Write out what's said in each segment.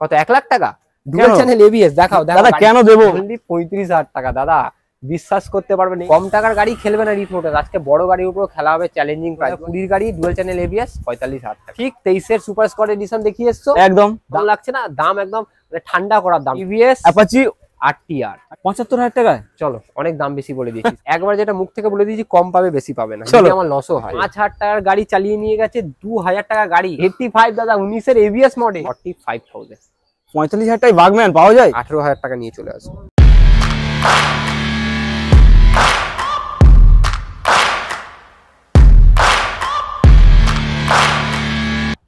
কত 1 লাখ টাকা dual channel ABS দেখাও দাদা কেন দেবো? অনলি 35,000 টাকা দাদা, বিশ্বাস করতে পারবেন কম টাকার গাড়ি খেলবে না রিথ মোটরস। আজকে বড় গাড়ির উপর খেলা হবে চ্যালেঞ্জিং প্রাইস। 20 গাড়ি ডুয়াল চ্যানেল এবিএস 45,000 টাকা। ঠিক 23 এর সুপার স্কোয়াড এডিশন দেখিয়ে এসছো, একদম দাম লাগছে না, দাম একদম ঠান্ডা করার দাম। এবিএস অ্যাপাচি আরটিআর 75,000 টাকায়। চলো অনেক দাম বেশি বলে দিয়েছি, একবার যেটা মুখ থেকে বলে দিয়েছি কম পাবে বেশি পাবে না, আমার লসও হয়। 5,000 টাকার গাড়ি চালিয়ে নিয়ে গেছে 2,000 টাকা গাড়ি 85 দাদা 19 এর এবিএস মডেল 45,000। 45,000 টাকায় বাগম্যান পাওয়া যায়? 18,000 টাকা নিয়ে চলে আসো।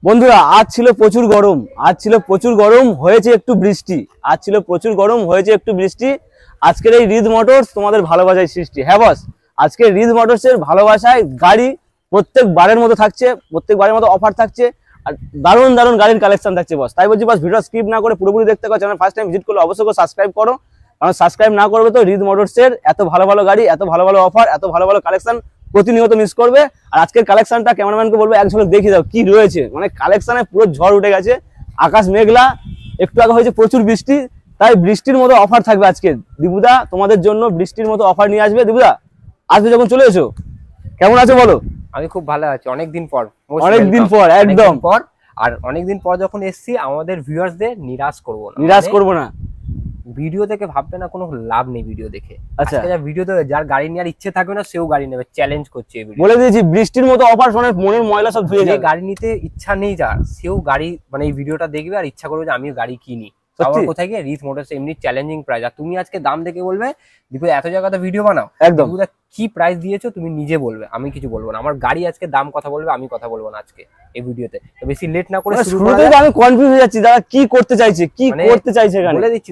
বন্ধুরা আজ ছিল প্রচুর গরম, হয়েছে একটু বৃষ্টি। আজকের এই রিদ মোটরস তোমাদের ভালোবাসায় সৃষ্টি। হ্যাঁ বস, আজকে রিদ মোটরসের ভালোবাসায় গাড়ি প্রত্যেকবারের মতো থাকছে, প্রত্যেকবারের মতো অফার থাকছে, আর দারুণ দারুণ গাড়ির কালেকশন থাকছে বস। তাই বলছি বস, ভিডিও স্কিপ না করে পুরোপুরি দেখতে পারো। চ্যানেল ফার্স্ট টাইম ভিজিট করলে অবশ্যই সাবস্ক্রাইব করো, কারণ সাবস্ক্রাইব না করবে তো রিদ মোটরসের এত ভালো ভালো গাড়ি, এত ভালো ভালো অফার, এত ভালো ভালো কালেকশন প্রতিনিয়ত মিস করবে। আর আজকের কালেকশনটা ক্যামেরাম্যানকে বলবো এক ঝলক দেখিয়ে দাও কি রয়েছে। মানে কালেকশনে পুরো ঝড় উঠে গেছে, আকাশ মেঘলা, একটু আগে হয়েছে প্রচুর বৃষ্টি, তাই বৃষ্টির মতো অফার থাকবে আজকে। দিবুদা তোমাদের জন্য বৃষ্টির মতো অফার নিয়ে আসবে। দিবুদা আসবে যখন চলে এসো। কেমন আছো বলো? আমি খুব ভালো আছি, অনেকদিন পর একদম পর। আর অনেকদিন পর যখন এসছি আমাদের ভিউয়ার্সদের নিরাশ করব না। ভিডিও দেখে ভাববে না কোনো লাভ নেই ভিডিও দেখে। আচ্ছা ভিডিও দেখে যার গাড়ি নেওয়ার ইচ্ছে থাকবে না সেও গাড়ি নেবে, চ্যালেঞ্জ করছে। বলে দিয়েছি বৃষ্টির মতো অফার শুনে মনের ময়লা সব ধুয়ে যায়। গাড়ি নিতে ইচ্ছা নেই যার, সেও গাড়ি মানে এই ভিডিওটা দেখবে আর ইচ্ছা করবে যে আমিও গাড়ি কিনি। কোথায় গিয়ে রিথ মোটরস এমনি চ্যালেঞ্জিং প্রাইস। আর তুমি আজকে দাম দেখে বলবে দীপু এত জায়গাতে ভিডিও বানাও, একদম কি প্রাইস দিয়েছো তুমি নিজে বলবে, আমি কিছু বলবো না। আমার গাড়ি আজকে দাম কথা বলবে, আমি কথা বলবো না আজকে এই ভিডিওতে। তো বেশি লেট না করে আমি কনফিউজ হয়ে যাচ্ছি দাদা, কি করতে চাইছে বলে দিচ্ছি।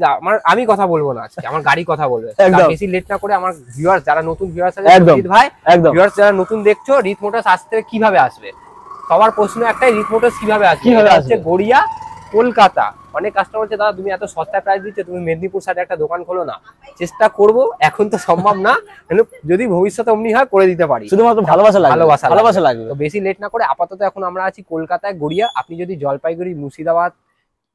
আমি কথা বলবো না আজকে, আমার গাড়ি কথা বলবে। বেশি লেট না করে আমার ভিউয়ার্স যারা নতুন ভিউয়ার্স আছে, ভাই ভিউয়ার্স যারা নতুন দেখছো, রিথ মোটরস আসতে কিভাবে আসবে? সবার প্রশ্ন একটাই, রিথ মোটরস কিভাবে আসবে? গড়িয়া কলকাতা। অনেক কাস্টমার বলছে দাদা তুমি এত সস্তায় প্রাইস দিচ্ছ, তুমি মেদিনীপুর সাইডে একটা দোকান খোলো না। চেষ্টা করব, এখন তো সম্ভব না, যদি ভবিষ্যতে অমনি হয় করে দিতে পারি। শুধুমাত্র ভালোবাসা লাগবে। তো বেশি লেট না করে আপাতত এখন আমরা আছি কলকাতায় গড়িয়া। আপনি যদি জলপাইগুড়ি, মুর্শিদাবাদ,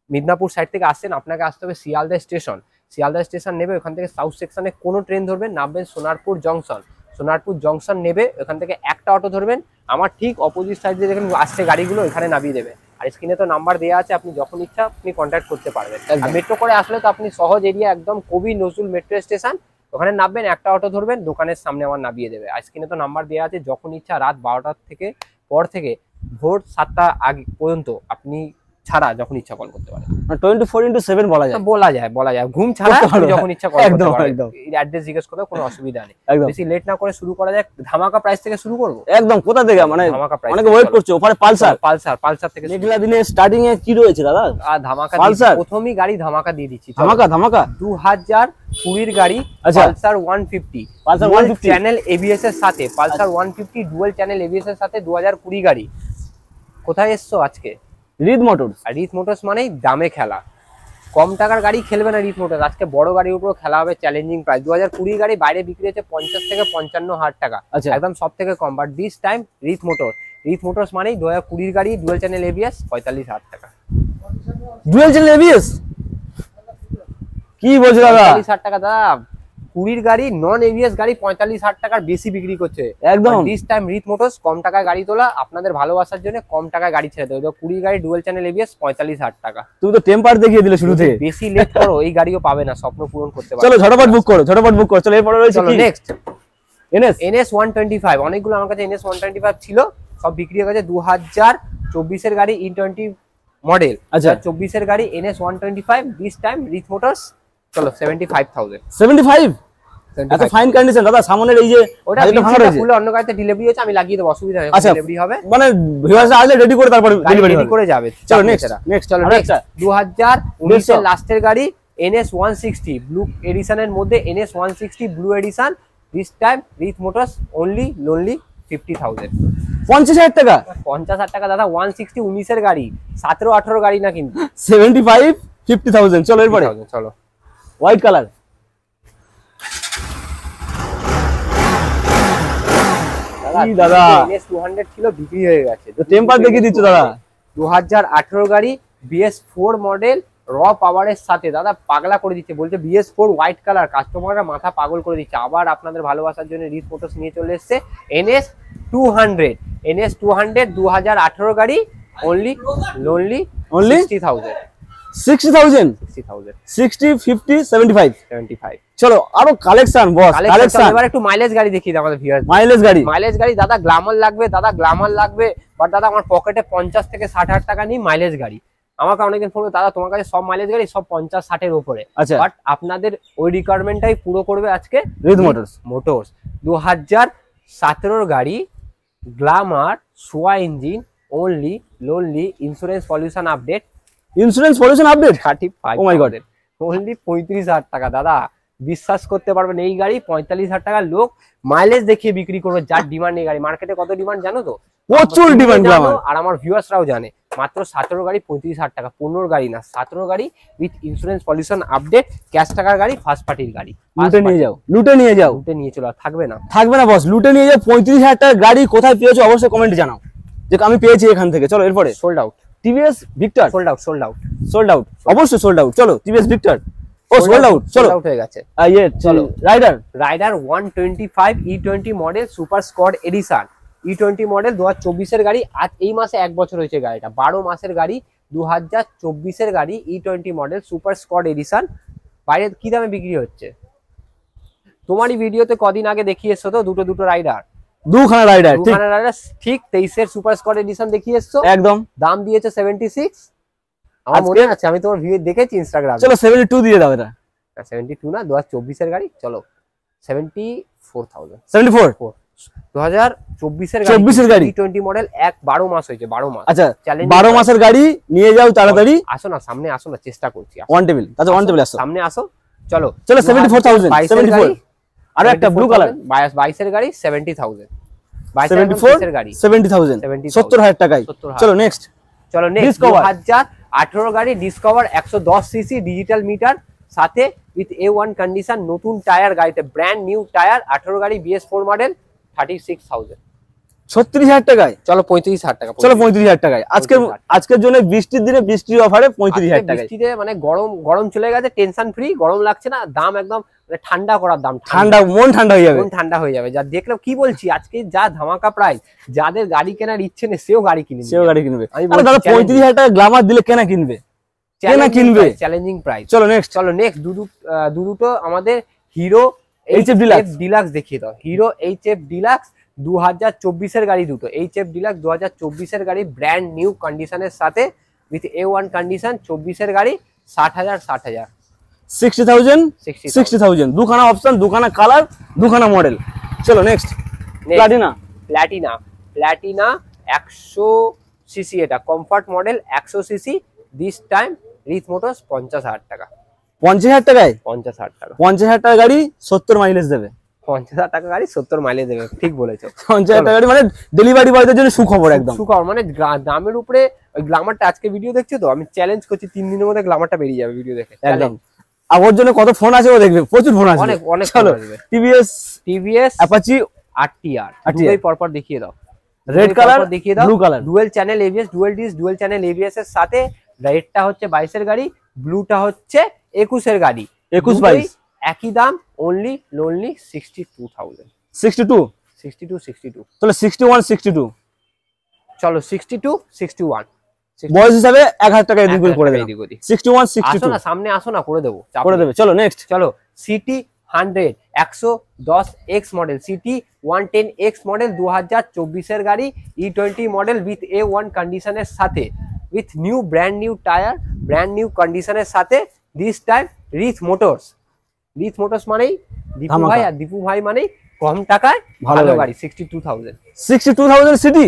মিদনাপুর সাইড থেকে আসছেন, আপনাকে আসতে হবে শিয়ালদা স্টেশন নেবে। ওখান থেকে সাউথ সেকশনে কোনো ট্রেন ধরবেন, নামবেন সোনারপুর জংশন নেবে। ওখান থেকে একটা অটো ধরবেন, আমার ঠিক অপোজিট সাইডে দেখেন আসছে গাড়িগুলো, এখানে নামিয়ে দেবে। আর স্ক্রিনে তো নাম্বার দেওয়া আছে, আপনি যখন ইচ্ছা আপনি কন্ট্যাক্ট করতে পারবেন। আর মেট্রো করে আসলে তো আপনি সহজ এরিয়া, একদম কবি নজরুল মেট্রো স্টেশন, ওখানে নামবেন, একটা অটো ধরবেন, দোকানের সামনে আমার নামিয়ে দেবে। আর স্ক্রিনে তো নাম্বার দেওয়া আছে, যখন ইচ্ছা রাত 12টার থেকে পর থেকে ভোর 7টা আগে পর্যন্ত আপনি ছাড়া যখন ইচ্ছা কল করতে পারেন। 24/7 বলা যায় ঘুম ছাড়া যখন ইচ্ছা কল করতে পারেন। অ্যাড্রেস জিজ্ঞেস করতে কোনো অসুবিধা নেই। বেশি লেট না করে শুরু করা যায়। ধামাকা প্রাইস থেকে শুরু করব। একদম কোথা থেকে? মানে ধামাকা প্রাইস অনেকে ওয়েট করছে। ওপারে পালসার থেকে মেঘলা দিনে স্টার্টিং এ কি রয়েছে দাদা? আর ধামাকা প্রথমই গাড়ি ধামাকা দিয়ে দিচ্ছি। ধামাকা 2020 গাড়ি পালসার 150 চ্যানেল এবিএস এর সাথে। পালসার 150 ডুয়াল চ্যানেল এবিএস এর সাথে 2020 গাড়ি। কোথায় এসছো আজকে? রিথ মোটরস। আর রিথ মোটরস মানেই দামে খেলা। কম টাকার গাড়ি খেলবে না রিথ মোটরস। আজকে বড় গাড়ির উপর খেলা হবে চ্যালেঞ্জিং প্রাইস। 2020 গাড়ি বাইরে বিক্রি হচ্ছে 50 থেকে 55,000 টাকা, একদম সব থেকে কম। বাট দিস টাইম রিথ মোটরস মানেই 2020 গাড়ি ডুয়াল চ্যানেল এবিএস 45,000 টাকা। ডুয়াল চ্যানেল এবিএস কি বলছো দাদা? 45,000 টাকা দাদা। 20 গাড়ি নন এবিএস গাড়ি 45,000 টাকার বেশি বিক্রি করছে একদম। দিস টাইম রিথ মোটরস কম টাকায় গাড়ি তোলা, আপনাদের ভালোবাসার জন্য কম টাকায় গাড়ি ছেড়ে দেবে। 20 গাড়ি ডুয়াল চ্যানেল এবিএস 45,000 টাকা। তুমি তো টেম্পার দেখিয়ে দিলে শুরু থেকে। বেশি লেট করো এই গাড়িও পাবে না, স্বপ্ন পূরণ করতে পারবে। চলো ঝটপট বুক করো। চলো এরপরে রয়েছে কি? Next NS 125। অনেকগুলো আমার কাছে NS 125 ছিল, সব বিক্রি হয়ে গেছে। 2024 এর গাড়ি E20 মডেল। 24 এর গাড়ি NS 125 দিস টাইম রিথ মোটরস। চলো 75,000। এত ফাইন কন্ডিশন দাদা। সামনের এই যে ওটা ভাঙা রয়েছে, ফুল অন্য গাড়িতে ডেলিভারি হচ্ছে, আমি লাগিয়ে দেব, অসুবিধা নেই। ডেলিভারি হবে মানে ভিউয়ার্স আসলে রেডি করে তারপর ডেলিভারি করে যাবে। চলো নেক্সট 2019 এর লাস্টের গাড়ি NS 160 ব্লু এডিশনের মধ্যে। NS 160 blue edition this time রিথ motors only 50,000। 50,000 টাকা? 50,000 টাকা দাদা। 160 19 এর গাড়ি, 17-18 গাড়ি না কিন্তু। 50,000। চলো এরপরে চলো হোয়াইট কালার। দাদা NS 200 ছিল, বিক্রি হয়ে গেছে। তো টেম্পার দেখিয়ে দিচ্ছ দাদা। 2018 গাড়ি BS4 মডেল র পাওয়ারের সাথে দাদা পাগলা করে দিচ্ছে, বলছে BS4 হোয়াইট কালার, কাস্টমাররা মাথা পাগল করে দিচ্ছে। আবার আপনাদের ভালোবাসার জন্য রিচ মোটরস নিয়ে চলে এসেছে NS 200, NS 200 2018 গাড়ি, only 60,000 60,000 60 50 75 75। চলো আরো কালেকশন বস, কালেকশন। এবার একটু মাইলেজ গাড়ি দেখিয়ে দাও আমাদের ভিউয়ার। মাইলেজ গাড়ি দাদা গ্ল্যামার লাগবে, বাট দাদা আমার পকেটে 50 থেকে 60,000 টাকা নিয়ে মাইলেজ গাড়ি। আমাকে অনেকদিন ফোন করে, দাদা তোমার কাছে সব মাইলেজ গাড়ি সব 50-60 এর উপরে। আচ্ছা, বাট আপনাদের ওই রিকোয়ারমেন্টটাই পুরো করবে আজকে রিদ মোটরস। 2017 গাড়ি, গ্ল্যামার, সোয়া engine, only lonely, insurance pollution update, 35, oh my god, only 35,000 টাকা। দাদা বিশ্বাস করতে পারবেন এই গাড়ি 45,000 টাকা লোক মাইলেজ দেখিয়ে বিক্রি করবে। যার ডিমান্ড এই গাড়ি, মার্কেটে কত ডিমান্ড জানো তো? প্রচুর ডিমান্ড, আর আমার ভিউয়ার্সরাও জানে। মাত্র 17 গাড়ি 35,000 টাকা, 15 গাড়ি না, 17 গাড়ি with insurance pollution update, cash টাকার গাড়ি, ফার্স্ট পার্টির গাড়ি। লুটে নিয়ে যাও, লুটে নিয়ে চলো, থাকবে না বস, লুটে নিয়ে যাও। 35,000 টাকার গাড়ি কোথায় পেয়েছো অবশ্যই কমেন্টে জানাও যে আমি পেয়েছি এখান থেকে। চলো এরপরে sold out TVS Victor, sold out অবশ্যই সোল্ড আউট। চলো টিভিএস ভিক্টর, ও সোল্ড আউট, চলো আউট হয়ে গেছে। চলো Raider 125 E20 model super squad edition, E20 model 2024 এর গাড়ি। আজ এই মাসে 1 বছর হয়েছে গাড়িটা, 12 মাসের গাড়ি, 2024 এর গাড়ি, E20 model super squad addition. বাইরে কি দামে বিক্রি হচ্ছে? তোমারই ভিডিওতে কদিন আগে দেখিয়ে এসছো তো দুটো রাইডার, দুখানা রাইডার ঠিক 23 এর সুপার স্কোয়াড এডিশন দেখিয়ে এসছো, একদম দাম দিয়েছে 76। আমার মনে আছে, আমি তোমার ভিডিও দেখেছি ইনস্টাগ্রামে। চলো 72 দিয়ে দাও। এটা 72 না, 2024 এর গাড়ি। চলো 74,000, 74 2024 এর গাড়ি, E20 মডেল, 12 মাস হয়েছে, 12 মাস। আচ্ছা 12 মাসের গাড়ি নিয়ে যাও তাড়াতাড়ি। আসো না, সামনে আসো না, চেষ্টা করছি। ওয়ান টেবিল, আচ্ছা ওয়ান টেবিল আসো, সামনে আসো। চলো 74,000, 74। আর একটা ব্লু কালার 22 এর গাড়ি, 70,000, 74 এর গাড়ি, 70,000, 70,000 টাকায়। চলো নেক্সট 2018 গাড়ি ডিসকভার, 110 সিসি ডিজিটাল মিটার, সাথে উইথ A1 কন্ডিশন, নতুন টায়ার গাড়িতে, ব্র্যান্ড নিউ টায়ার, 18 গাড়ি, BS4 মডেল, 36,000, 36,000 টাকায়। চলো 35,000 টাকা, চলো 35,000 টাকায়। আজকের জন্য বৃষ্টির দিনে বৃষ্টির অফারে 35,000 টাকায়। বৃষ্টিতে মানে গরম চলে গেছে, টেনশন ফ্রি, গরম লাগছে না, দাম একদম ঠান্ডা করার দাম, মন ঠান্ডা হয়ে যাবে। যা দেখলাম, কি বলছি, আজকে যা ধামাকা প্রাইস, যাদের গাড়ি কেনার ইচ্ছে নেই সেও গাড়ি কিনবে। দাদা 35,000 টাকা গ্ল্যামার দিলে কেনা কিনবে? Challenging price. চলো নেক্সট দুটো আমাদের হিরো HF ডিলাক্স দেখিয়ে দাও। হিরো HF ডিলাক্স 2024 এর গাড়ি, দুটো HF ডিলাক্স 2024 এর গাড়ি, ব্র্যান্ড নিউ কন্ডিশনের সাথে উইথ A1 কন্ডিশন, 24 এর গাড়ি, 60,000 60,000, দুখানা অপশন, দুখানা কালার, দুখানা মডেল। চলো নেক্সট প্লাটিনা 100 সিসি, এটা comfort model, 100 CC, this time Rich motors 50,000 টাকা। 50,000 টাকায়? 50,000 টাকা। 50,000 টাকা গাড়ি 70 মাইলেজ দেবে। 50,000 টাকা গাড়ি 70 মাইলেজ দেবে, ঠিক বলেছো। 50,000 টাকা গাড়ি মানে ডেলিভারি বয়দের জন্য সুখবর, একদম সুখবর। মানে দামের উপরে ওই গ্ল্যামারটা, আজকে ভিডিও দেখছো তো, আমি চ্যালেঞ্জ করছি 3 দিনের মধ্যে গ্ল্যামারটা বেরিয়ে যাবে ভিডিও দেখে, একদম। আর ওর জন্য কত ফোন আছে ও দেখবে, প্রচুর ফোন আছে, অনেক চলো টিভিএস অ্যাপাচি RTR, দুটোই পরপর দেখিয়ে দাও। রেড কালার দেখিয়ে দাও, blue colour, dual channel ABS, dual channel ABS এর সাথে। রেডটা হচ্ছে 22 এর গাড়ি, ব্লুটা হচ্ছে 21 এর গাড়ি, 21-22 একই দাম, only lonely 62,000, 62 চলো 61-62, চলো 62-61 বয়স হিসাবে 1000 টাকা এদিক ওদিক করে দেব। 61-62 আসো না, সামনে আসো না, করে দেবো। চলো নেক্সট, চলো city 100 110X model, city 110X model, 2024 এর গাড়ি, E20 মডেল উইথ A1 কন্ডিশনের সাথে, with new brand new tyre, brand new কন্ডিশনের সাথে, দিস টাইম রিচ মোটরস মানেই দীপু ভাই, আর দীপু ভাই মানেই কম টাকায় ভালো গাড়ি। 62,000 সিটি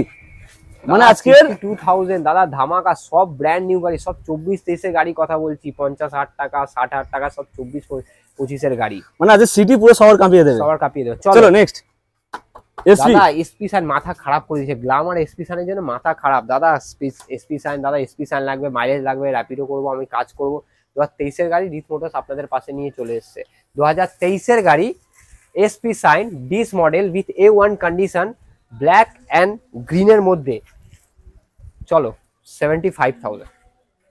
মানে আজকে 2000 দাদা ধামাকা, সব ব্র্যান্ড নিউ গাড়ি, সব 24-23 এর গাড়ি কথা বলছি, 50,000 টাকা 60,000 টাকা, সব 24-25 এর গাড়ি, মানে আজ সিটি পুরো শহর কাঁপিয়ে দেবে। চলো নেক্সট দাদা এসপি সাইন, মাথা খারাপ করে দিয়েছে গ্ল্যামার, এসপি সাইনের জন্য মাথা খারাপ দাদা। এসপি সাইন লাগবে, মাইলেজ লাগবে, র্যাপিডো করবো, আমি কাজ করবো। 2023 এর গাড়ি, রিচ মোটরস আপনাদের পাশে নিয়ে চলে এসছে। 2023 এর গাড়ি, SP Shine disc model with A1 condition, black and গ্রিনের মধ্যে, চলো 75,000,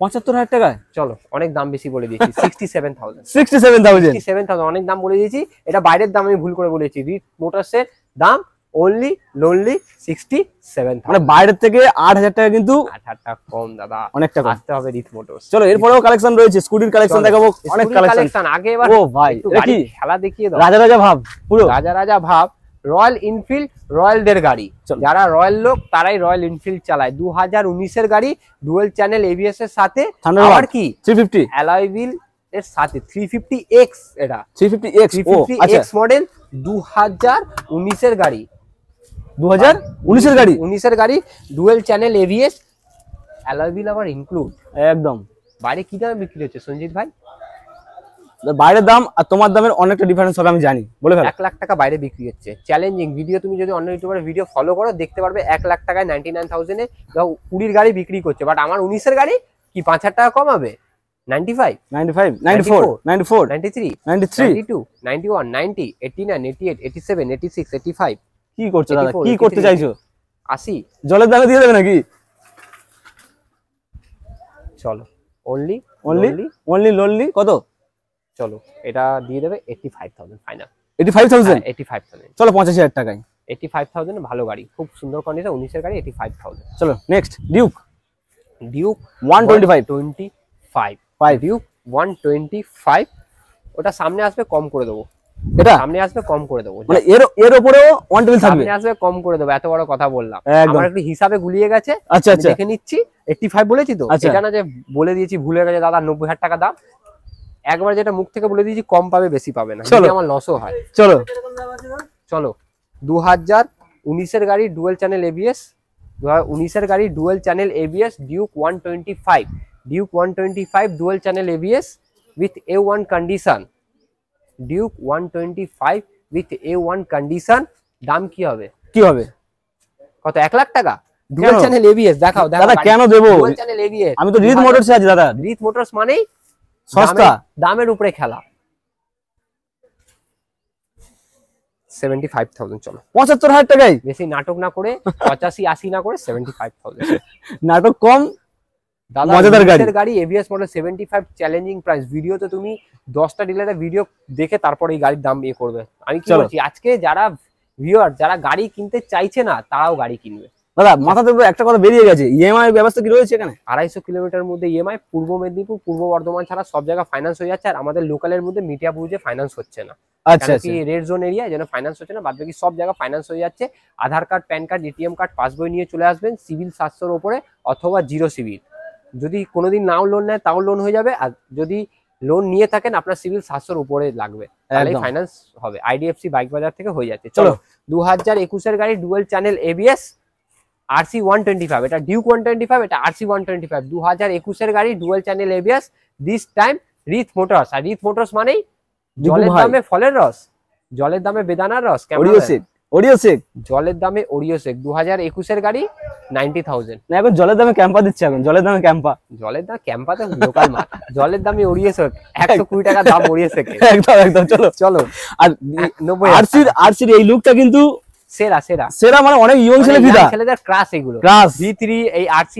৭৫,০০০ টাকায়। চলো অনেক দাম বেশি বলে দিয়েছি, 67,000। 67,000 67,000 অনেক দাম বলে দিয়েছি, এটা বাইরের দাম আমি ভুল করে বলেছি। রিড মোটরসের দাম অনলি লোনলি 67,000, মানে বাইরের থেকে ৮,০০০ টাকা কিন্তু 8,000 টাকা কম দাদা, অনেকটা কম। আসতে হবে রিড মোটরস। চলো এরপরেও কালেকশন রয়েছে, স্কুটির কালেকশন দেখাবো, অনেক কালেকশন। আগে এবার ও ভাই একটু এটা কি গাড়ির খেলা দেখিয়ে দাও। রাজা রাজা ভাব পুরো। রাজা রাজা ভাব, রয়্যাল এনফিল্ড, রয়্যালদের গাড়ি। চলো। যারা রয়্যাল লোক তারাই রয়্যাল এনফিল্ড চালায়। 2019 এর গাড়ি, ডুয়াল চ্যানেল এবিএস এর সাথে, আবার কি 350 অ্যালয় হুইল এর সাথে 350X, এটা 350X। ও আচ্ছা 350X মডেল, 2019 এর গাড়ি, 2019 এর গাড়ি, 19 এর গাড়ি, dual channel ABS, alloy wheel আবার ইনক্লুড। একদম। বাইরে কি দামে বিক্রি হচ্ছে সঞ্জিত ভাই? বাইরের দাম আর তোমার দামের অনেকটা ডিফারেন্স হবে, আমি জানি, বলে ফেল। 1 লাখ টাকা বাইরে বিক্রি হচ্ছে। চ্যালেঞ্জিং ভিডিও, তুমি যদি অন্য ইউটিউবারের ভিডিও ফলো করো দেখতে পারবে 1 লাখ টাকায় 99,000 এ 20 গাড়ি বিক্রি করছে। বাট আমার 19 এর গাড়ি কি 5,000 টাকা কম হবে? 95, 95, 94, 94, 93, 93। 92, 91, 90, 89, 88, 87, 86, 85, কি করছো দাদা, 84, কি করতে 83, চাইছো? 80। জলের দামে দিয়ে দেবে নাকি? চলো অনলি অনলি লোনলি কত? চলো এটা দিয়ে দেবে 85,000 ফাইনাল। 85,000। 85,000, চলো 85,000 টাকায়। 85,000 ভালো গাড়ি, খুব সুন্দর কন্ডিশন, 19 এর গাড়ি, 85,000। চলো নেক্সট ডিউক ডিউক 125, 125, ডিউক 125, ওটা সামনে আসবে কম করে দেবো, এটা সামনে আসবে কম করে দেবো, মানে এর উপরেও 120 থাকবে। সামনে আসবে কম করে দেবো, এত বড় কথা বললাম। একদম। আমার একটু হিসাবে গুলিয়ে গেছে, আচ্ছা আমি আচ্ছা দেখে নিচ্ছি। 85 বলেছি তো, আচ্ছা। এটা না যে বলে দিয়েছি ভুলে গেছে দাদা 90,000 টাকা দাম, একবার যেটা মুখ থেকে বলে দিয়েছি কম পাবে বেশি পাবে না, চলো। যদি আমার লসও হয়। চলো চলো 2019 এর গাড়ি, ডুয়াল চ্যানেল এবিএস, 2019 এর গাড়ি, dual channel ABS, Duke 125, Duke 125 dual channel ABS with A1 condition, Duke 125 with A1 condition. দাম কি হবে? কি হবে? কত? 1 লাখ টাকা? ডুয়াল চ্যানেল এবিএস দেখাও দাদা কেন দেবো? ডুয়াল চ্যানেল এবিএস, আমি তো রিদ মোটরসে আছি দাদা। রিদ মোটরস মানেই সস্তা, দামের উপরে খেলা। 75,000। চলো 75,000 টাকায়, বেশি নাটক না করে 85-80 না করে 75,000। নাটক কম, দাদা মজাদার গাড়ি। গাড়ি এবিএস মডেল 75, চ্যালেঞ্জিং প্রাইস। ভিডিওতে তুমি 10টা ডিলারের ভিডিও দেখে তারপরে এই গাড়ির দাম ইয়ে করবে। আমি কি বলছি, আজকে যারা ভিউয়ার যারা গাড়ি কিনতে চাইছে না তারাও গাড়ি কিনবে। দাদা মাথাতে একটা কথা বেরিয়ে গেছে, ইএমআই ব্যবস্থা কি রয়েছে এখানে? 250 কিলোমিটার মধ্যে ইএমআই। পূর্ব মেদিনীপুর, পূর্ব বর্ধমান ছাড়া সব জায়গায় ফাইন্যান্স হয়ে যাচ্ছে, আর আমাদের লোকালের মধ্যে মিডিয়াপুরে ফাইন্যান্স হচ্ছে না। আচ্ছা কি রেড জোন এরিয়া যেন ফাইন্যান্স হচ্ছে না, বাদ বাকি সব জায়গায় ফাইন্যান্স হয়ে যাচ্ছে। Aadhaar card, PAN card, ATM card, passbook নিয়ে চলে আসবেন, সিভিল 700-র উপরে অথবা 0 সিভিল। যদি কোনোদিন নাও লোন নেয় তাও লোন হয়ে যাবে, আর যদি লোন নিয়ে থাকেন আপনার সিভিল 700-র উপরে লাগবে, তাহলে ফাইন্যান্স হবে। আইডিএফসি বাইক বাজার থেকে হয়ে যাচ্ছে। চলো 2021 এর গাড়ি, ডুয়াল চ্যানেল এবিএস, RC 125, এটা ডিউক 125, এটা RC 125, 2021 এর গাড়ি, dual channel ABS, this time রিথ motors. আর রিথ মোটরস মানেই জলের দামে ফলের রস, জলের দামে বেদানার রস, ওরিও শেক, জলের দামে ওরিও শেক। 2021 এর গাড়ি, 90,000। না এখন জলের দামে ক্যাম্পা দিচ্ছে, এখন জলের দামে ক্যাম্পা, জলের দাম ক্যাম্পা তো লোকাল মাল, জলের দামে ওরিও শেক, 120 টাকা দাম ওরিও শেক। একদম একদম। চলো চলো। আর 90 আরসির এই লুকটা কিন্তু সেরা সেরা সেরা, মানে অনেক ইয়ং ছেলে ফিদা, ছেলেদের ক্রাশ এগুলো। ক্রাশ V3, এই RC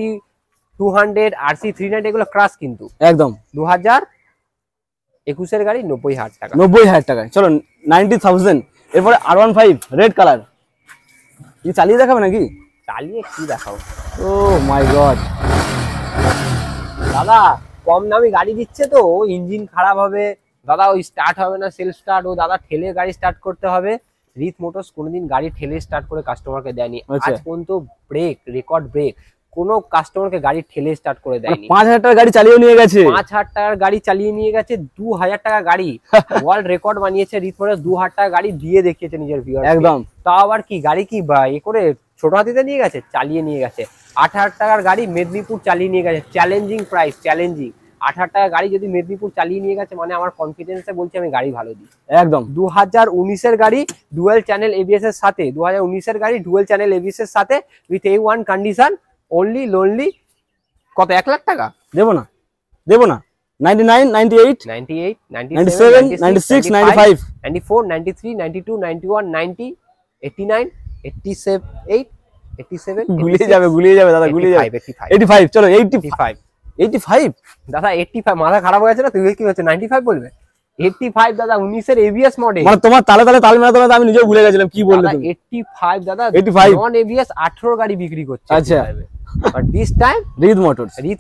200, RC 390 এগুলো ক্রাশ কিন্তু একদম। 2021 এর গাড়ি, 90,000 টাকা। 90,000 টাকায়। চলো 90,000। এরপরে R15 রেড কালার, কি চালিয়ে দেখাবে নাকি? চালিয়ে কি দেখাও? ও মাই গড দাদা কম দামি গাড়ি দিচ্ছে তো, ইঞ্জিন খারাপ হবে দাদা, ওই স্টার্ট হবে না, সেলফ স্টার্ট, ও দাদা ঠেলে গাড়ি স্টার্ট করতে হবে। রিথ মোটরস কোনোদিন গাড়ি ঠেলে স্টার্ট করে কাস্টমারকে দেয়নি। আজ পর্যন্ত ব্রেক, রেকর্ড ব্রেক, কোনো কাস্টমারকে গাড়ি ঠেলে স্টার্ট করে দেয়নি। 5,000 টাকার গাড়ি চালিয়ে নিয়ে গেছে, 5,000 টাকার গাড়ি চালিয়ে নিয়ে গেছে, 2,000 টাকা গাড়ি ওয়ার্ল্ড রেকর্ড বানিয়েছে রিথ মোটরস, 2,000 টাকা গাড়ি দিয়ে দেখিয়েছে নিজের ভিউয়ার। একদম। তাও আবার কি গাড়ি কি এ করে ছোট হাতিতে নিয়ে গেছে, চালিয়ে নিয়ে গেছে। 8,000 টাকার গাড়ি মেদিনীপুর চালিয়ে নিয়ে গেছে, চ্যালেঞ্জিং প্রাইস, চ্যালেঞ্জিং। 8,000 টাকা গাড়ি যদি মেদিনীপুর চালিয়ে নিয়ে গেছে মানে আমার কনফিডেন্সে বলছি আমি গাড়ি ভালো দিই একদম। 2019 এর গাড়ি, ডুয়াল চ্যানেল এবিএস এর সাথে, 2019 এর গাড়ি, ডুয়াল চ্যানেল এবিএস এর সাথে with A1 condition, only lonely কত? 1 লাখ টাকা দেবো না, দেবো না। 99, 98, 98, 97, 96, 95, 94, 93, 92, 91, 90, 89, 87, 87, গুলিয়ে যাবে দাদা, গুলিয়ে যাবে। 85, চলো 85, 85 দাদা 85 মাথা খারাপ হয়ে গেছে না, তুমি কি হচ্ছে 95 বলবে? 85 দাদা 19 এর এবিএস মডেল। মানে তোমার তালে মেলাতে আমি নিজেও ভুলে গেছিলাম কি বললে তুমি। 85 দাদা 85 নন এবিএস 18 গাড়ি বিক্রি করছে। আচ্ছা, বাট দিস টাইম রিদ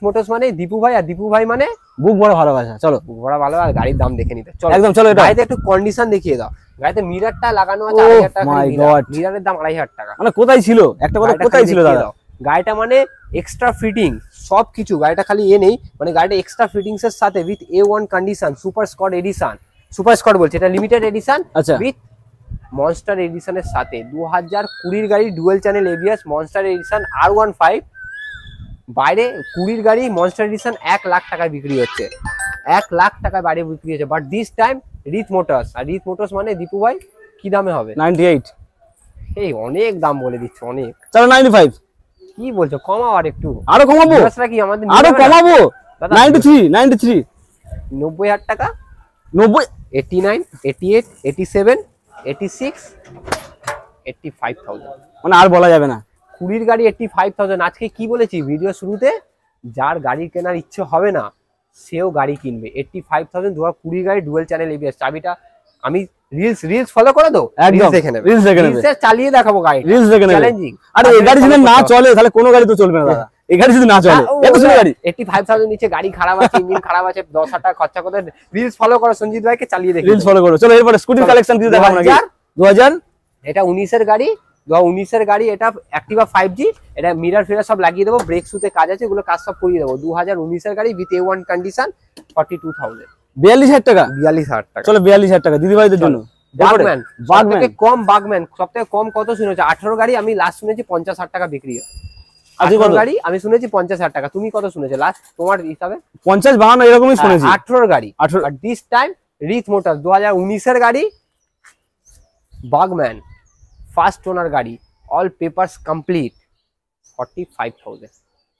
মোটরস মানে দীপু ভাই, আর দীপু ভাই মানে বুক বড় ভালোবাসা। চলো বড় ভালো, আর গাড়ির দাম দেখে নিতে চলো একদম। চলো এটা গাড়িতে একটু কন্ডিশন দেখিয়ে দাও। গাড়িতে মিররটা লাগানো আছে Oh 2500 টাকা, my God! মিররের দাম 2500 টাকা। মানে কোথায় ছিল একটা কথা, গাড়িটা কোথায় খালি ছিল দেখিয়ে দাদা? দাও। গাড়িটা মানে এক্সট্রা ফিটিং সবকিছু, গাড়িটা খালি নেই, মানে গাড়িটা এক্সট্রা ফিটিংস এর সাথে with A1 condition super Scott edition, super Scott বলছে এটা লিমিটেড এডিশন আচ্ছা, উইথ মনস্টার এডিশনের সাথে 2020 গাড়ি dual channel ABS monster edition R15। বাইরে 20 গাড়ি মনস্টার এডিশন 1 লাখ টাকায় বিক্রি হচ্ছে, 1 লাখ টাকায় বাইরে বিক্রি হচ্ছে। বাট দিস টাইম রিথ মোটরস, আর রিথ মোটরস মানে দীপু ভাই কি দামে হবে? 98। এই অনেক দাম বলে দিচ্ছে, অনেক। চলো 95। কি বলছো, কমাও আর একটু। আরো কমাবো, কি আমাদের আরো কমাবো। দাদা 93 90,000 টাকা, 90 89 88 87 86 85,000। মানে আর বলা যাবে না। 20 গাড়ি 85,000। আজকে কি বলেছি ভিডিও শুরুতে, যার গাড়ি কেনার ইচ্ছে হবে না সেও গাড়ি কিনবে। 85,000 2020 গাড়ি ডুয়েল চ্যানেল এবিএস। চাবিটা আমি রিলস ফলো করে দাও, একদম দেখে নেবে, রিলস দেখে নেবে, রিলসে চালিয়ে দেখাবো গাড়ি, রিলস দেখে নেবে। চ্যালেঞ্জিং। আরে এই গাড়ি যদি না চলে তাহলে কোনো গাড়ি তো চলবে না দাদা। এই গাড়ি যদি না চলে, এত সুন্দর গাড়ি 85,000 নিচে গাড়ি খারাপ আছে, ইঞ্জিন খারাপ আছে, 10,000 টাকা খরচা করে রিলস ফলো করো, সঞ্জিত ভাইকে চালিয়ে দেখো, রিলস ফলো করো। চলো এরপরে স্কুটি কালেকশন কিছু দেখাবো নাকি? 2000 এটা 19 এর গাড়ি, 2019 এর গাড়ি, এটা অ্যাক্টিভা 5G, এটা মিরর ফিরার সব লাগিয়ে দেবো, ব্রেক শুতে কাজ আছে, এগুলো কাজ সব করিয়ে দেবো। 2019 এর গাড়ি উইথ A1 কন্ডিশন 42,000, 42,000 টাকা। 42,000 টাকা। চলো 42,000 টাকা দিদি ভাইদের জন্য। বাগম্যান, সবথেকে কম বাগম্যান, সবথেকে কম কত শুনেছো? 18 গাড়ি আমি লাস্ট শুনেছি 50,000 টাকা বিক্রি হয়। 18 গাড়ি আমি শুনেছি 50,000 টাকা, তুমি কত শুনেছো লাস্ট তোমার হিসাবে? 50 52 এরকমই শুনেছি। 18 গাড়ি। 18 আর দিস টাইম রিথ মোটরস 2019 এর গাড়ি, বাগম্যান ফার্স্ট ওনার গাড়ি, অল পেপারস কমপ্লিট, 45,000।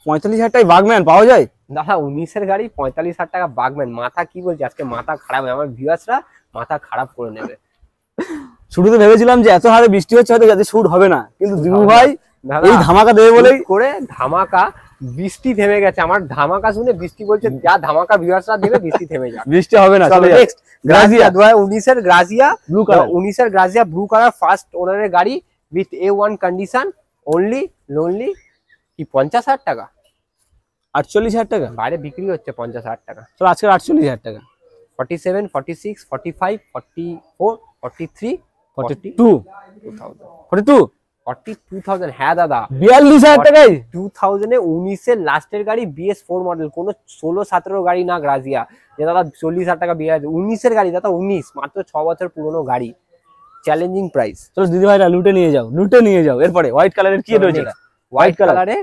45,000 টাকায় বাগম্যান পাওয়া যায় দাদা 19 এর গাড়ি 45,000 টাকা বাগম্যান। মাথা কি বলছি, আজকে মাথা খারাপ হয়, আমার ভিউয়ার্সরা মাথা খারাপ করে নেবে। শুরুতে ভেবেছিলাম যে এত হারে বৃষ্টি হচ্ছে হয়তো যাতে শুট হবে না, কিন্তু দিবু ভাই এই ধামাকা দেবে বলেই করে ধামাকা, বৃষ্টি থেমে গেছে। আমার ধামাকা শুনে বৃষ্টি বলছে যা ধামাকা ভিউয়ার্সরা দেবে বৃষ্টি থেমে যাবে, বৃষ্টি হবে না। চলো নেক্সট গ্রাজিয়া, 2019 এর গ্রাজিয়া ব্লু কালার, 19 এর গ্রাজিয়া ব্লু কালার ফার্স্ট ওনারের গাড়ি with A1 condition, only lonely কি 50,000 টাকা, 48,000 টাকা বাইরে বিক্রি হচ্ছে 50,000 টাকা। চলো আজকে 48,000 টাকা। 47 46 45 44 43 42 42,000। হ্যাঁ দাদা 42,000 টাকায় 2019 এর লাস্টের গাড়ি BS4 মডেল, কোনো 16-17 গাড়ি না গ্রাজিয়া যে দাদা 40,000 টাকা বিয়ে আছে। 19 এর গাড়ি দাদা, 19 মাত্র 6 বছর পুরনো গাড়ি, চ্যালেঞ্জিং প্রাইস। চলো দিদি ভাইরা লুটে নিয়ে যাও। এরপরে হোয়াইট কালারের কি রয়েছে? হোয়াইট কালারে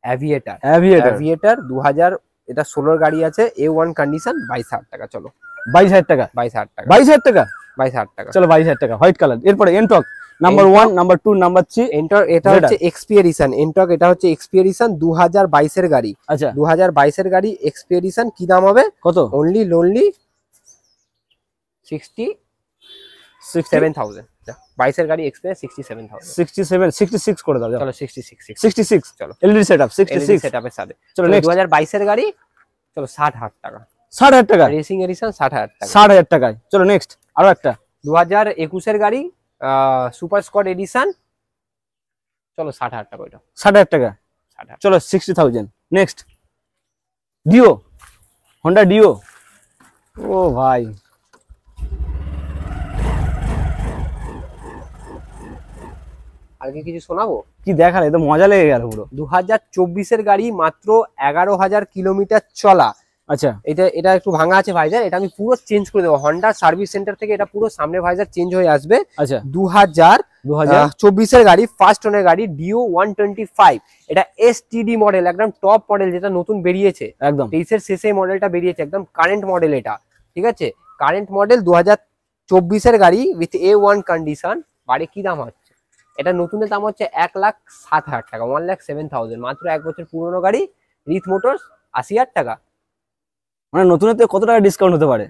অ্যাভিয়েটার 2000, এটা 16 গাড়ি আছে, A1 কন্ডিশন, 22,000 টাকা। চলো 22,000 টাকা, 22,000 টাকা, 22,000 টাকা, 22,000 টাকা। চলো 22,000 টাকা হোয়াইট কালার। এরপরে Ntorq number 1 number 2 number 3 Ntorq, এটা হচ্ছে এক্সপিডিশন এন্টক, এটা হচ্ছে এক্সপিডিশন 2022 এর গাড়ি। আচ্ছা 2022 এর গাড়ি এক্সপিডিশন, কি দাম হবে? কত? Only lonely 67,000। 22 এর গাড়ি এক্সপিডিশন 67,000, 66 করে দাও। চলো 66 চলো এলইডি সেটআপ 66 সেটআপের সাথে। চলো চলো নেক্সট 2022 এর গাড়ি, চলো 60,000 টাকা, 60,000 টাকা, রেসিং এডিশন 60,000 টাকা, 60,000 টাকায়। চলো নেক্সট আরো একটা 2021 এর গাড়ি সুপার স্কট এডিশন, চলো 60,000 টাকা, ওইটা 60,000 টাকা। 60,000। চলো 60,000। Next Dio, Honda Dio. ও ভাই আগে কিছু শোনাবো? কি দেখালে, তো মজা লেগে গেল পুরো। 2024 এর গাড়ি, মাত্র 11,000 কিলোমিটার চলা। আচ্ছা এটা একটু ভাঙা আছে ভাইজার, এটা আমি পুরো চেঞ্জ করে দেবো। হন্ডা সার্ভিস সেন্টার থেকে এটা পুরো সামনে ভাইজার চেঞ্জ হয়ে আসবে। আচ্ছা 2024 এর গাড়ি, ফার্স্ট ওনের গাড়ি, ডিও 125। এটা এসটিডি মডেল, একদম টপ মডেল, যেটা নতুন বেরিয়েছে, একদম 23 এর শেষে মডেলটা বেরিয়েছে, একদম কারেন্ট মডেল এটা, ঠিক আছে? কারেন্ট মডেল 2024 এর গাড়ি উইথ A1 কন্ডিশন। বাড়ি কি দাম হচ্ছে? এটা নতুনের দাম হচ্ছে 1,07,000 টাকা, 1,07,000, মাত্র 1 বছর পুরনো গাড়ি, রিথ মোটরস, 80,000 টাকা। মানে নতুনের থেকে কত টাকা ডিসকাউন্ট হতে পারে?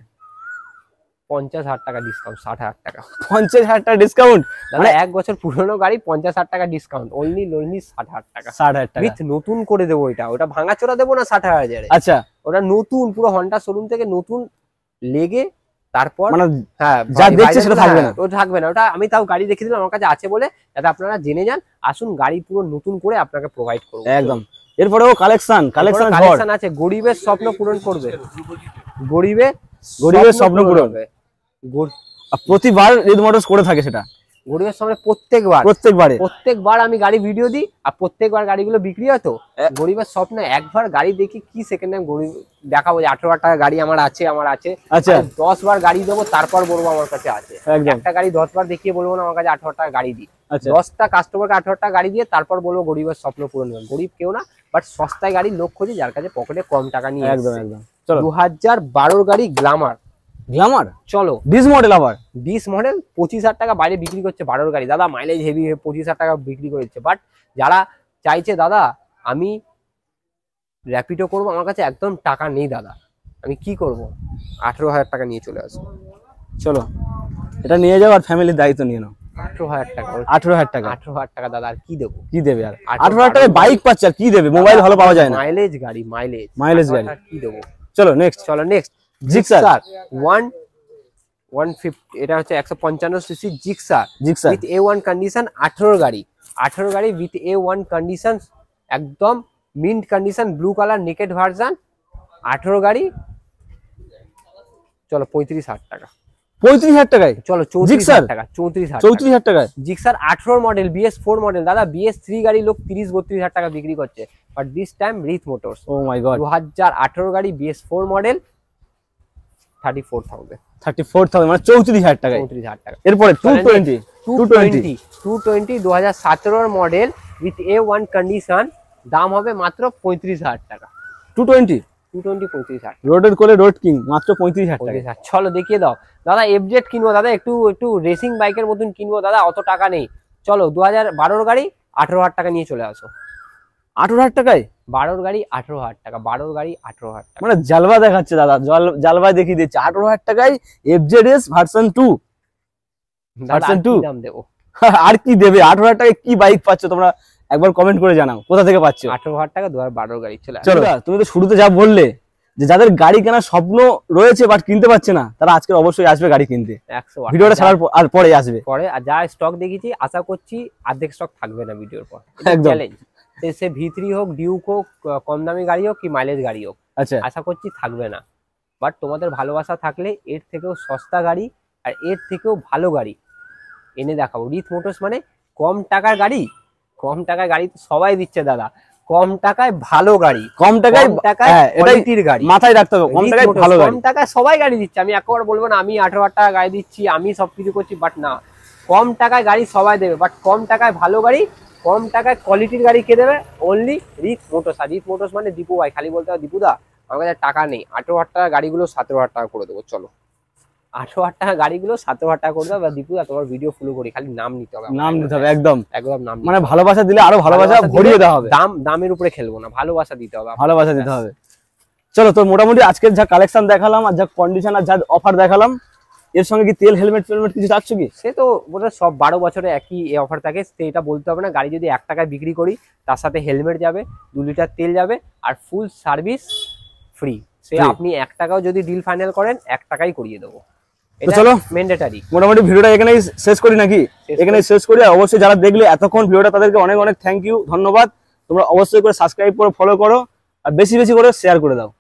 50,000 টাকা ডিসকাউন্ট, 60,000 টাকা। 50,000 টাকা ডিসকাউন্ট, মানে 1 বছর পুরনো গাড়ি, 50,000 টাকা ডিসকাউন্ট, অনলি 60,000 টাকা, 60,000 টাকা। উইথ নতুন করে দেবো। ওটা ভাঙাচোরা দেবো না 60,000 এ। আচ্ছা ওটা নতুন পুরো হন্ডা শোরুম থেকে নতুন লেগে তারপর মানে হ্যাঁ যা দেখছে সেটা থাকবে না। ওটা থাকবে না, ওটা আমি তাও গাড়ি দেখে দিলাম আমার কাছে আছে বলে, যাতে আপনারা জেনে যান। আসুন গাড়ি পুরো নতুন করে আপনাকে প্রোভাইড করবো একদম। এরপরেও কালেকশন আছে, গরিবের স্বপ্ন পূরণ করবে, গরিবের স্বপ্ন পূরণ হবে। প্রতিবার রিদ মোটরস করে থাকে সেটা, গরিবের সামনে প্রত্যেকবার আমি গাড়ি ভিডিও দিই, আর প্রত্যেকবার গাড়িগুলো বিক্রি হয়। তো গরিবের স্বপ্ন একবার গাড়ি দেখি কি সেকেন্ড টাইম গরিব দেখাবো যে 18,000 টাকা গাড়ি আমার আছে। আচ্ছা 10 বার গাড়ি দেবো তারপর বলবো আমার কাছে আছে। একটা গাড়ি 10 বার দেখিয়ে বলবো না আমার কাছে 18,000 টাকা গাড়ি দিই। 10টা কাস্টমারকে 18,000 টাকা গাড়ি দিয়ে তারপর বলবো গরিবের স্বপ্ন পূরণ হবে। গরিব কেউ না, বাট সস্তায় গাড়ির লোক খোঁজে যার কাছে পকেটে কম টাকা নিয়ে। একদম একদম। চলো 2012 গাড়ি গ্ল্যামার, চলো 20 মডেল, আবার 20 মডেল 25,000 টাকা বাইরে বিক্রি করছে 12 গাড়ি। দাদা মাইলেজ হেভি 25,000 টাকা বিক্রি করেছে। বাট যারা চাইছে দাদা আমি র্যাপিডো করবো, আমার কাছে একদম টাকা নেই দাদা, আমি কি করব, 18,000 টাকা নিয়ে চলে আসো। চলো এটা নিয়ে যাও আর ফ্যামিলির দায়িত্ব নিয়ে নাও। 18,000 টাকা, 18,000 টাকা, 18,000 টাকা দাদা, আর কি দেবো? কি দেবে আর? 18,000 টাকায় বাইক পাচ্ছে আর কি দেবে? মোবাইল ভালো পাওয়া যায় না, মাইলেজ গাড়ি, মাইলেজ গাড়ি কি দেবো? চলো নেক্সট জিক্সার 150, এটা হচ্ছে 155 CC Gixxer Gixxer with A1 condition, 18 গাড়ি উইথ A1 কন্ডিশন, একদম mint condition, blue colour naked version, 18 গাড়ি। চলো 35,000 টাকা, 35,000 টাকায় চলো 34,000 টাকা, 34,000 টাকায় জিক্সার 18 মডেল BS4 মডেল। দাদা BS3 গাড়ি লোক 30-32,000 টাকা বিক্রি করছে, but this time রিথ motors. Oh my god, 2018 গাড়ি BS4 মডেল 34,000, 34,000 মানে 34,000 টাকায়। 34,000 টাকা। এরপরে 220 2017 মডেল উইথ A1 কন্ডিশন, দাম হবে মাত্র 35,000 টাকা। 220 35,000 রোডের কোলে রোড কিং, মাত্র 35,000 টাকা। চলো দেখিয়ে দাও দাদা, FZ কিনবো দাদা, একটু রেসিং বাইকের মতন কিনবো দাদা, অত টাকা নেই। চলো 2012 গাড়ি 18,000 টাকা নিয়ে চলে আসো। 18,000 টাকায় 12 গাড়ি 18,000 টাকা, 12 গাড়ি 18,000 টাকা, মানে জালবা দেখাচ্ছে দাদা, জালবায় দেখিয়ে দিচ্ছে। 18,000 টাকায় FZS ভার্সন 2 দাম দেবো। আর কি দেবে? 18,000 টাকায় কি বাইক পাচ্ছ তোমরা একবার কমেন্ট করে জানাও, কোথা থেকে পাচ্ছ? 18,000 টাকা 2012 গাড়ি চলে। চলো তুমি তো শুরুতে যা বললে যে যাদের গাড়ি কেনার স্বপ্ন রয়েছে বাট কিনতে পারছে না, তারা আজকে অবশ্যই আসবে গাড়ি কিনতে। 100 ভিডিওটা ছাড়ার আর পরে আসবে। আর যা স্টক দেখেছি আশা করছি অর্ধেক স্টক থাকবে না ভিডিওর পর, একদম চ্যালেঞ্জ। সে V3 হোক, ডিউক হোক, কম দামি গাড়ি হোক কি মাইলেজ গাড়ি হোক, আচ্ছা আশা করছি থাকবে না। বাট তোমাদের ভালোবাসা থাকলে এর থেকেও সস্তা গাড়ি আর এর থেকেও ভালো গাড়ি এনে দেখাবো। রিথ মোটরস মানে কম টাকার গাড়ি, কম টাকার গাড়ি তো সবাই দিচ্ছে দাদা, কম টাকায় ভালো গাড়ি, কম টাকায় কোয়ালিটির গাড়ি মাথায় রাখতে হবে। কম টাকায় ভালো গাড়ি, কম টাকায় সবাই গাড়ি দিচ্ছে। আমি একবার বলবো না আমি 18,000 টাকা গাড়ি দিচ্ছি, আমি সবকিছু করছি, বাট না, কম টাকায় গাড়ি সবাই দেবে, বাট কম টাকায় ভালো গাড়ি, কম টাকায় কোয়ালিটির গাড়ি কে দেবে? Only রিথ motors. আর রিথ মোটরস মানে দীপু ভাই, খালি বলতে হবে দীপু দা আমার কাছে টাকা নেই, 18,000 টাকা গাড়িগুলো 17,000 টাকা করে দেবো। চলো 18,000 টাকা গাড়িগুলো 17,000 টাকা করে দেবো। দীপু দা তোমার ভিডিও ফলো করি, খালি নাম নিতে হবে, নাম নিতে হবে, একদম নাম, মানে ভালোবাসা দিলে আরো ভালোবাসা ভরিয়ে দেওয়া হবে। দামের উপরে খেলবো না, ভালোবাসা দিতে হবে, ভালোবাসা দিতে হবে। চলো তো মোটামুটি আজকের যা কালেকশন দেখালাম আর যা কন্ডিশন আর যা অফার দেখালাম, এর সঙ্গে কি তেল হেলমেট কিছু চাচ্ছ কি? সে তো বোধহয় সব 12 বছরে একই অফার থাকে, এটা বলতে হবে না। গাড়ি যদি 1 টাকায় বিক্রি করি তার সাথে হেলমেট যাবে, 2 লিটার তেল যাবে, আর ফুল সার্ভিস ফ্রি। সে আপনি 1 টাকাও যদি ডিল ফাইনাল করেন 1 টাকাই করিয়ে দেবো। চলো ম্যান্ডেটরি। মোটামুটি ভিডিওটা এখানেই শেষ করি নাকি? এখানেই শেষ করি। অবশ্যই যারা দেখলে এতক্ষণ ভিডিওটা তাদেরকে অনেক অনেক থ্যাংক ইউ, ধন্যবাদ। তোমরা অবশ্যই করে সাবস্ক্রাইব করো, ফলো করো, আর বেশি বেশি করে শেয়ার করে দাও।